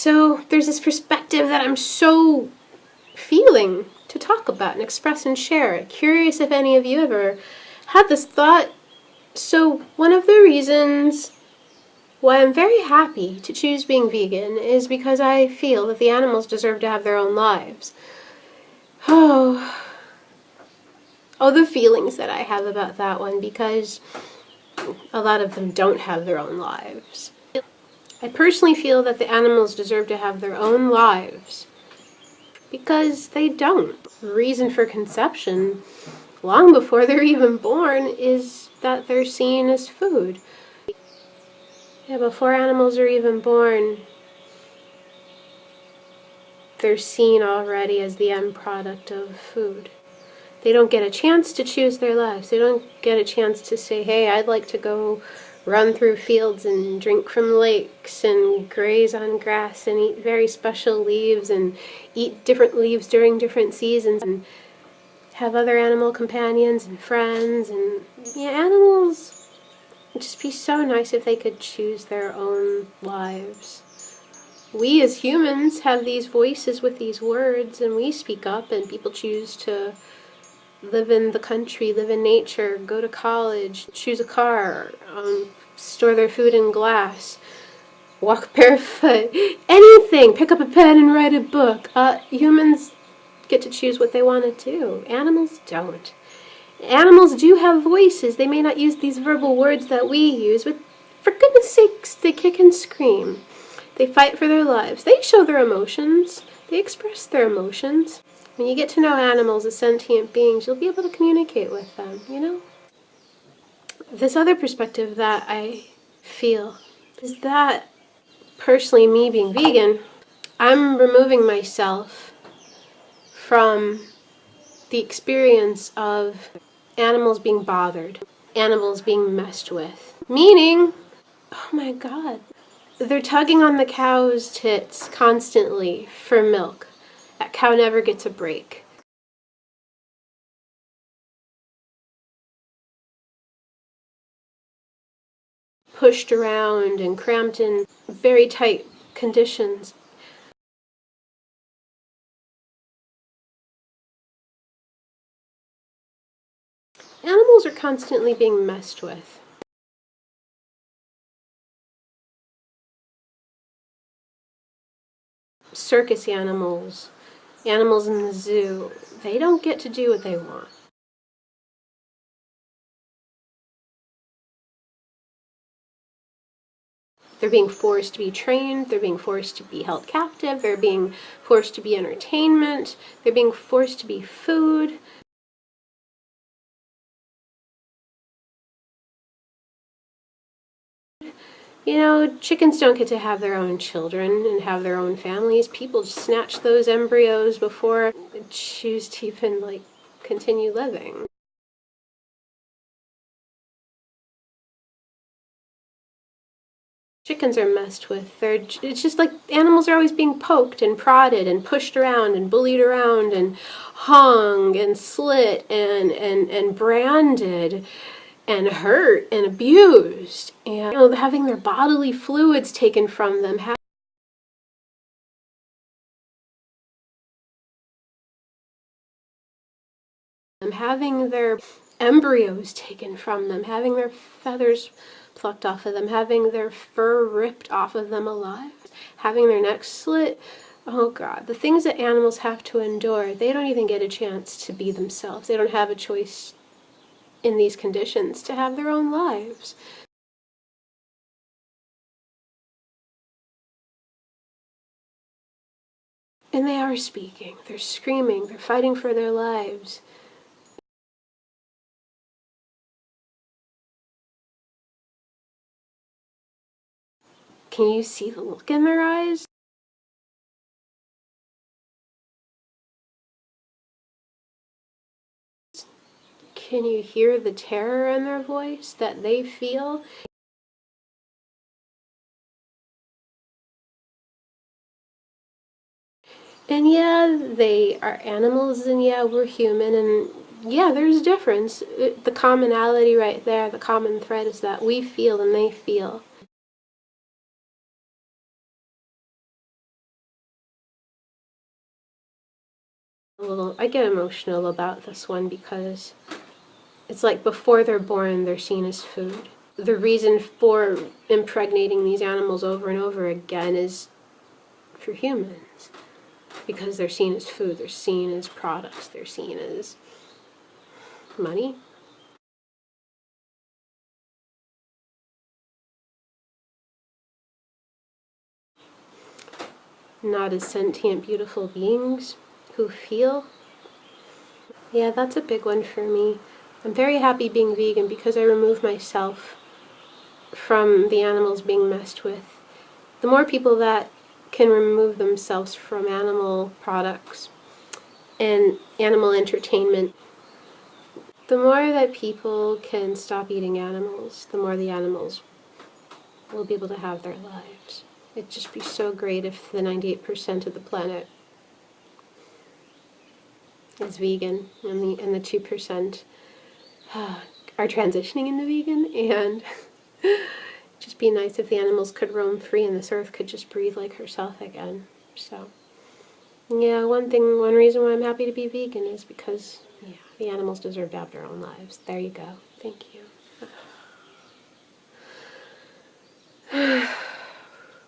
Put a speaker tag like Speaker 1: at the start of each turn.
Speaker 1: So there's this perspective that I'm so feeling to talk about and express and share. Curious if any of you ever had this thought. So one of the reasons why I'm very happy to choose being vegan is because I feel that the animals deserve to have their own lives. Oh, the feelings that I have about that one, because a lot of them don't have their own lives. I personally feel that the animals deserve to have their own lives because they don't. The reason for conception, long before they're even born, is that they're seen as food. Yeah, before animals are even born, they're seen already as the end product of food. They don't get a chance to choose their lives. They don't get a chance to say, hey, I'd like to go run through fields and drink from lakes and graze on grass and eat very special leaves and eat different leaves during different seasons and have other animal companions and friends. And yeah, animals, it'd just be so nice if they could choose their own lives. We as humans have these voices with these words, and we speak up, and people choose to live in the country, live in nature, go to college, choose a car, store their food in glass, walk barefoot, anything, pick up a pen and write a book. Humans get to choose what they want to do. Animals don't. Animals do have voices. They may not use these verbal words that we use, but for goodness sakes, they kick and scream. They fight for their lives. They show their emotions. They express their emotions. When you get to know animals as sentient beings, you'll be able to communicate with them, you know? This other perspective that I feel is that, personally, me being vegan, I'm removing myself from the experience of animals being bothered, animals being messed with. Meaning, oh my God, they're tugging on the cow's tits constantly for milk. That cow never gets a break. Pushed around and cramped in very tight conditions. Animals are constantly being messed with. Circus animals, animals in the zoo, they don't get to do what they want. They're being forced to be trained, they're being forced to be held captive, they're being forced to be entertainment, they're being forced to be food. You know, chickens don't get to have their own children and have their own families. People snatch those embryos before they choose to even, continue living. Chickens are messed with. It's just like animals are always being poked and prodded and pushed around and bullied around and hung and slit and branded and hurt and abused, and having their bodily fluids taken from them, having their embryos taken from them, having their feathers plucked off of them, having their fur ripped off of them alive, having their necks slit. Oh God, the things that animals have to endure, they don't even get a chance to be themselves. They don't have a choice in these conditions to have their own lives. And they are speaking, they're screaming, they're fighting for their lives. Can you see the look in their eyes? Can you hear the terror in their voice that they feel? And yeah, they are animals, and yeah, we're human, and yeah, there's a difference. The commonality right there, the common thread is that we feel and they feel. I get emotional about this one because it's like before they're born, they're seen as food. The reason for impregnating these animals over and over again is for humans, because they're seen as food, they're seen as products, they're seen as money. Not as sentient, beautiful beings who feel. Yeah, that's a big one for me. I'm very happy being vegan because I remove myself from the animals being messed with. The more people that can remove themselves from animal products and animal entertainment, the more that people can stop eating animals, the more the animals will be able to have their lives. It'd just be so great if the 98% of the planet is vegan and the 2% are transitioning into vegan, and just be nice if the animals could roam free and this earth could just breathe like herself again. So yeah, one reason why I'm happy to be vegan is because, yeah, the animals deserve to have their own lives. There you go. Thank you.